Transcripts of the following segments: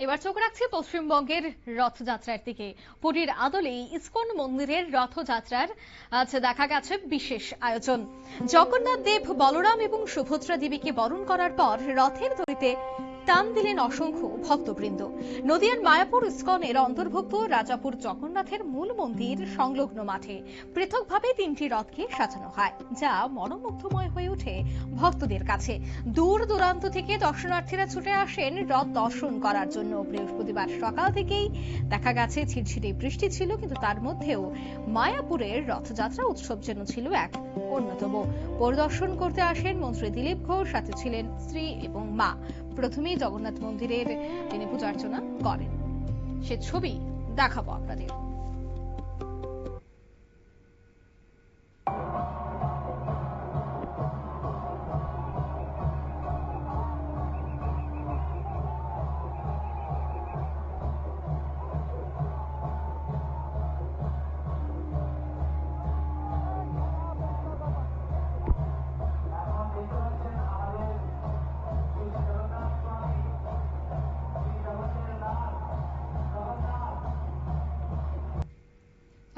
এবার চোখ রাখছি পশ্চিমবঙ্গের রথযাত্রার দিকে। পুরীর আদলে ইসকন মন্দিরের রথযাত্রার আজ দেখা গেছে বিশেষ আয়োজন। জগন্নাথ দেব, বলরাম এবং সুভদ্রা দেবীকে বরণ করার পর রথের দড়িতে টান দিলেন অসংখ্য ভক্তবৃন্দ। নদিয়ার মায়াপুর ইসকনের অন্তর্ভুক্ত রাজাপুর জগন্নাথের মূল মন্দির সংলগ্ন মাঠে পৃথকভাবে তিনটি রথকে সাজানো হয়, যা মনোমুগ্ধময় হয়ে ওঠে ভক্তদের কাছে। দূর দূরান্ত থেকে দর্শনার্থীরা ছুটে আসেন রথ দর্শন করার জন্য। বৃহস্পতিবার সকাল থেকেই দেখা গেছে ঝিরঝিরে বৃষ্টি ছিল, কিন্তু তার মধ্যেও মায়াপুরের রথযাত্রা উৎসব যেন ছিল এক অন্যতম। পরিদর্শন করতে আসেন মন্ত্রী দিলীপ ঘোষ, সাথে ছিলেন স্ত্রী এবং মা। প্রথমেই জগন্নাথ মন্দিরের তিনি পূজার্চনা করেন, সে ছবি দেখাবো আপনাদের।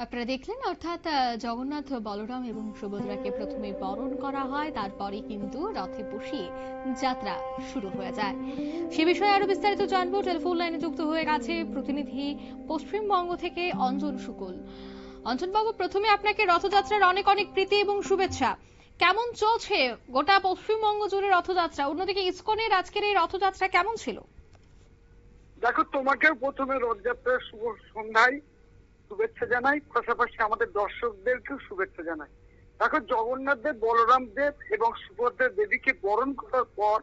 আপনারা দেখলেন, অর্থাৎ জগন্নাথ, বলরাম এবং সুভদ্রাকে প্রথমে বরণ করা হয়, তারপরে কিন্তু রথে বসিয়ে যাত্রা শুরু হয়ে যায়। সে বিষয়ে আরো বিস্তারিত জানবো। টেলিফোন লাইনে যুক্ত হয়ে গেছে প্রতিনিধি পশ্চিমবঙ্গ থেকে অঞ্জন শুকুল। অঞ্জনবাবু, প্রথমে আপনাকে রথযাত্রার অনেক অনেক প্রীতি এবং শুভেচ্ছা। কেমন চলছে গোটা পশ্চিমবঙ্গ জুড়ে রথযাত্রা? অন্যদিকে ইসকনের আজকের এই রথযাত্রা কেমন ছিল? দেখো, তোমাকেও প্রথমে রথযাত্রার শুভ সন্ধ্যায় শুভেচ্ছা জানাই, পাশাপাশি আমাদের দর্শকদেরকেও শুভেচ্ছা জানাই। দেখো, জগন্নাথ দেব, বলরাম দেব এবং সুভদ্রা দেবীকে বরণ করার পর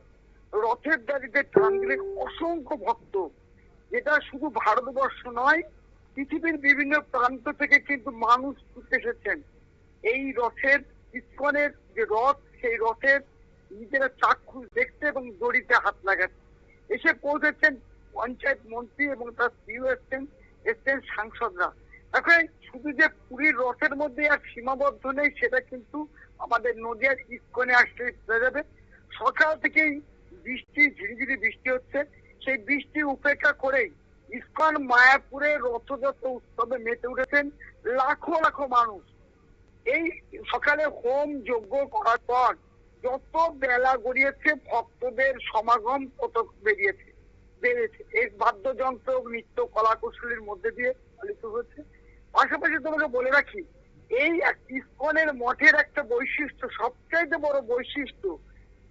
রথের দাড়িতে টান দিলেন অসংখ্য ভক্ত। যেটা শুধু ভারতবর্ষ নয়, পৃথিবীর বিভিন্ন প্রান্ত থেকে কিন্তু মানুষ ছুটে এসেছেন এই রথের, ইসকনের যে রথ, সেই রথের নিজেরা চাক্ষুষ দেখতে এবং দড়িতে হাত লাগাতে এসে পৌঁছেছেন পঞ্চায়েত মন্ত্রী এবং তার স্ত্রীও এসছেন সাংসদরা। দেখো, শুধু যে পুরীর রথের মধ্যে আর সীমাবদ্ধ নেই, সেটা কিন্তু আমাদের নদিয়ার ইসকনে আসলে বোঝা যাবে। সকাল থেকেই বৃষ্টি, ঝিরিঝিরি বৃষ্টি হচ্ছে। সেই বৃষ্টি উপেক্ষা করেই ইসকন মায়াপুরে রথযাত্রা উৎসবে মেতে উঠেছেন লাখো লাখো মানুষ। এই সকালে হোম যজ্ঞ করার পর যত বেলা গড়িয়েছে, ভক্তদের সমাগম তত বেড়েছে। এই বাদ্যযন্ত্র, নৃত্য, কলা কৌশলের মধ্যে দিয়ে পালিত হচ্ছে। পাশাপাশি তোমাকে বলে রাখি, এই ইসকনের মঠের একটা বৈশিষ্ট্য, সবচাইতে বড় বৈশিষ্ট্য,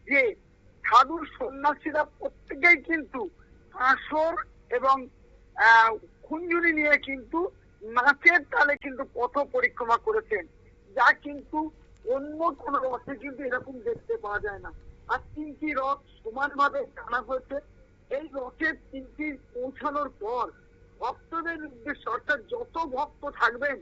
যে সাধু সন্ন্যাসীরা প্রত্যেকেই কিন্তু আসর এবং খুঞ্জুরি নিয়ে কিন্তু নাচের তালে কিন্তু পথ পরিক্রমা করেছেন, যা কিন্তু অন্য কোন রথে কিন্তু এরকম দেখতে পাওয়া যায় না। আর তিনটি রথ সমানভাবে টানা হয়েছে। এই রথের তিনটি পৌঁছানোর পর ভক্তদের উদ্দেশ্যে, অর্থাৎ যত ভক্ত থাকবেন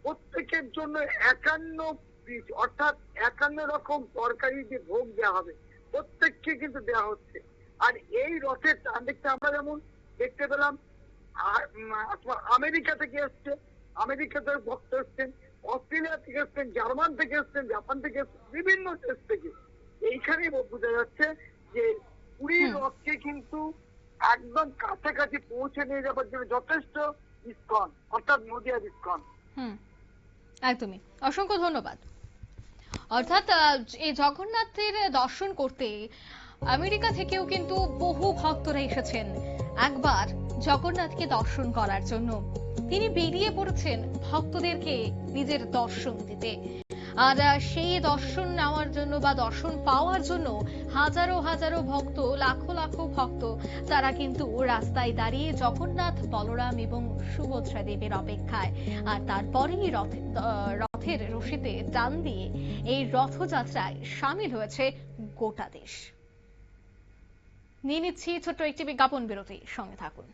প্রত্যেকের জন্য 51 পিস, অর্থাৎ 51 রকম তরকারি যে ভোগ দেওয়া হবে, প্রত্যেককে কিন্তু দেওয়া হচ্ছে। আর এই রথের টান দেখতে আমরা যেমন দেখতে পেলাম, আমেরিকা থেকে এসছে, আমেরিকা থেকে ভক্ত এসছেন, অস্ট্রেলিয়া থেকে এসছেন, জার্মান থেকে এসছেন, জাপান থেকে এসছেন, বিভিন্ন দেশ থেকে। এইখানেই বোঝা যাচ্ছে যে পুরীর রথকে কিন্তু একদম কাছাকাছি পৌঁছে নিয়ে যাবার জন্য যথেষ্ট ইসকন, অর্থাৎ নদিয়ার ইসকন। একদমই, অসংখ্য ধন্যবাদ। অর্থাৎ এই জগন্নাথের দর্শন করতে আমেরিকা থেকেও কিন্তু বহু ভক্তরা এসেছেন একবার জগন্নাথকে দর্শন করার জন্য। তিনি বেরিয়ে পড়েছেন ভক্তদেরকে নিজের দর্শন দিতে। আর সেই দর্শন নেওয়ার জন্য বা দর্শন পাওয়ার জন্য হাজারো হাজারো ভক্ত, লাখো লাখো ভক্ত, তারা কিন্তু রাস্তায় দাঁড়িয়ে জগন্নাথ, বলরাম এবং সুভদ্রা দেবের অপেক্ষায়। আর তারপরেই রথের রশিতে টান দিয়ে এই রথযাত্রায় সামিল হয়েছে গোটা দেশ। নিয়ে নিচ্ছি ছোট্ট একটি বিজ্ঞাপন বিরতি, সঙ্গে থাকুন।